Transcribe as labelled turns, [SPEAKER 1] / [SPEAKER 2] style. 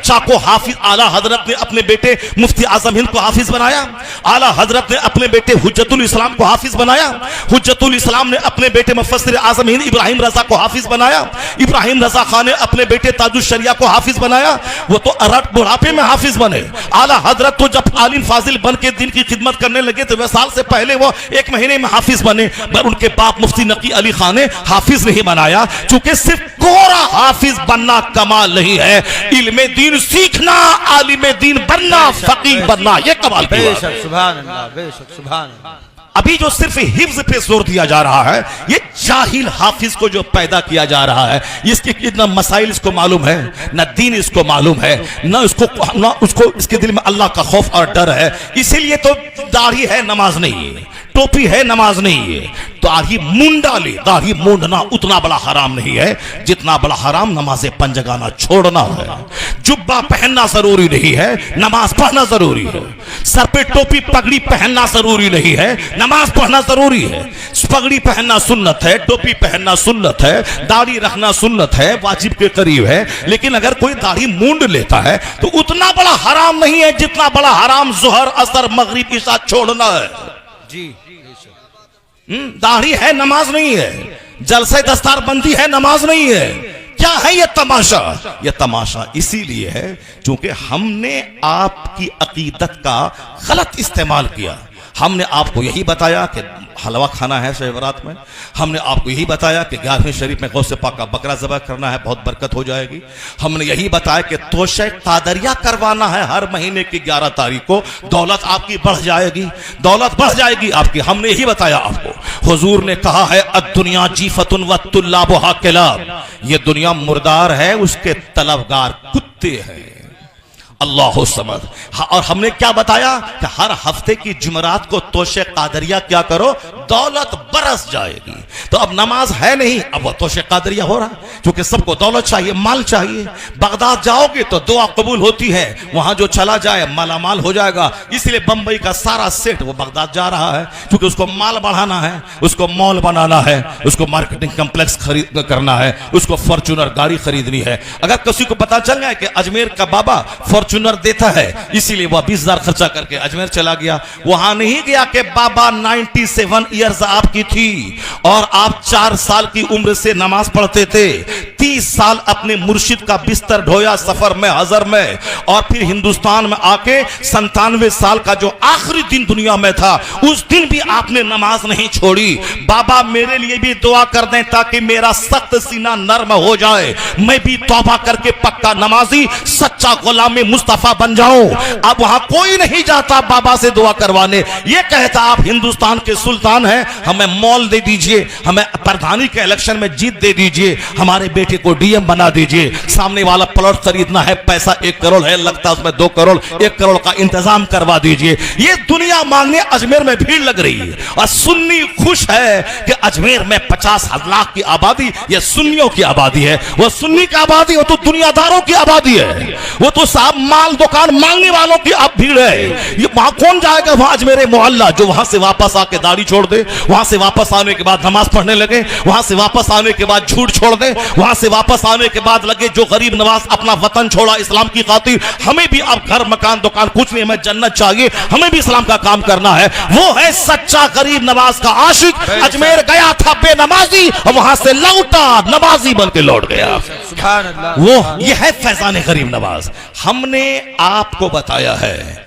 [SPEAKER 1] बच्चा को हाफिज, आला हजरत ने अपने बेटे मुफ्ती आजम हिंद को हाफिज बनाया, आला हजरत ने अपने बेटे हुज्जतुल इस्लाम को हाफिज बनाया, हुज्जतुल इस्लाम ने अपने बेटे मुफस्सिर आजम हिंद इब्राहिम रजा को हाफिज बनाया, इब्राहिम रजा खान ने अपने बेटे ताजुश शरिया को हाफिज बनाया। वो तो अरट बुढ़ापे में हाफिज बने। आला हजरत तो जब आलिम फाजिल बन के दिन की खिदमत करने लगे तो वह साल से पहले वो 1 महीने में हाफिज बने, पर उनके बाप मुफ्ती नकी अली खान ने हाफिज नहीं बनाया, क्योंकि सिर्फ कोरा हाफिज बनना कमाल नहीं है, इल्मे दीन सीखना, आलिम दीन बनना, फकीह बनना, ये कमाल की बात है।
[SPEAKER 2] सुभान अल्लाह, बेशक सुभान अल्लाह।
[SPEAKER 1] अभी जो सिर्फ हिफ्ज पे जोर दिया जा रहा है, ये जाहिल हाफिज को जो पैदा किया जा रहा है, इसके कितना मसाइल इसको मालूम है, न दीन इसको मालूम है, न उसको इसके दिल में अल्लाह का खौफ और डर है। इसीलिए तो दाढ़ी है नमाज नहीं है, टोपी है नमाज नहीं है, दाढ़ी मुंडा ले, दाढ़ी मूंडना उतना बड़ा हराम नहीं है जितना बड़ा हराम नमाज़े पंजगाना छोड़ना है। जुब्बा पहनना जरूरी नहीं है, नमाज पढ़ना जरूरी है। सर पे टोपी पगड़ी पहनना जरूरी नहीं है, नमाज पढ़ना जरूरी है। पगड़ी पहनना सुन्नत है, टोपी पहनना सुन्नत है, दाढ़ी रखना सुन्नत है, वाजिब के करीब है। लेकिन अगर कोई दाढ़ी मूंड लेता है तो उतना बड़ा हराम नहीं है जितना बड़ा हराम जोहर असर मगरिब ईशा छोड़ना है।
[SPEAKER 2] जी
[SPEAKER 1] दाढ़ी है नमाज नहीं है, जलसे दस्तार बंदी है नमाज नहीं है। क्या है ये तमाशा? ये तमाशा इसीलिए है क्योंकि हमने आपकी अकीदत का गलत इस्तेमाल किया। हमने आपको यही बताया कि हलवा खाना है शब बारात में, हमने आपको यही बताया कि 11वें शरीफ में गौसे पाक का बकरा ज़बह करना है, बहुत बरकत हो जाएगी। हमने यही बताया कि तोशे कादरिया करवाना है हर महीने की 11 तारीख को, दौलत आपकी बढ़ जाएगी, दौलत बढ़ जाएगी आपकी। हमने यही बताया आपको। हुजूर ने कहा है अद्दुनिया जीफतुन व तुल्लाबुहा किलाब, ये दुनिया मुर्दार है, उसके तलबगार कुत्ते हैं। अल्लाह समद। और हमने क्या बताया कि हर हफ्ते की जुमरात को तोशे कादरिया क्या करो, दौलत बरस जाएगी। तो अब नमाज है नहीं, अब वो तोशे कादरिया हो रहा है, क्योंकि सबको दौलत चाहिए, माल चाहिए। बगदाद जाओगे तो दुआ कबूल होती है, वहां जो चला जाए मालामाल हो जाएगा। इसलिए बंबई का सारा सेठ वो बगदाद जा रहा है, क्योंकि उसको माल बढ़ाना है, उसको मॉल बनाना है, उसको मार्केटिंग कम्प्लेक्स खरीद करना है, उसको फॉर्च्यूनर गाड़ी खरीदनी है। अगर किसी को पता चल गया कि अजमेर का बाबा फॉर्च्यूनर देता है, इसीलिए वह 20,000 खर्चा करके अजमेर चला गया। वहां नहीं गया कि बाबा 97 ईयर्स आपकी थी और आप 4 साल की उम्र से नमाज पढ़ते थे, 30 साल अपने मुर्शिद का बिस्तर ढोया सफर में, हजर में, और फिर हिंदुस्तान में आके 97 साल का जो आखिरी दिन दुनिया में था, उस दिन भी आपने नमाज नहीं छोड़ी। बाबा मेरे लिए भी दुआ कर दें ताकि मेरा सख्त सीना नर्म हो जाए, मैं भी तौबा करके पक्का नमाजी सच्चा गुलाम मुस्तफा बन जाऊं। अब वहां कोई नहीं जाता बाबा से दुआ करवाने, ये कहता आप हिंदुस्तान के सुल्तान हैं, हमें मॉल दे दीजिए, हमें प्रधानी के इलेक्शन में जीत दे दीजिए, हमारे बेटे को डीएम बना दीजिए, सामने वाला प्लॉट खरीदना है, पैसा 1 करोड़ है, लगता उसमें 2 करोड़, 1 करोड़ का इंतजाम करवा दीजिए। ये दुनिया मांगने अजमेर में भीड़ लग रही है। और सुन्नी खुश है कि अजमेर में 50 लाख की आबादी, यह सुन्नियों की आबादी है। वह सुन्नी की आबादी, वो तो दुनियादारों की आबादी है, वो तो साहब माल दुकान मांगने वालों की अब भीड़ है। ये वहां कौन जाएगा? वहां अजमेर मोहल्ला जो वहां से वापस आके दाढ़ी छोड़ दे, वहां से वापस आने के बाद नमाज पढ़ने लगे, वहां से वापस आने के बाद झूठ छोड़ दे, वहां से वापस आने के बाद लगे जो गरीब नवाज अपना वतन छोड़ा इस्लाम की खातिर, हमें भी अब घर मकान दुकान कुछ नहीं, हमें जन्नत चाहिए, हमें भी इस्लाम का काम करना है। वो है सच्चा गरीब नवाज का आशिक। अजमेर गया था बेनमाजी और वहां से लौटा नमाजी बन के लौट गया। वो ये है फैजान गरीब नवाज। हमने आपको बताया है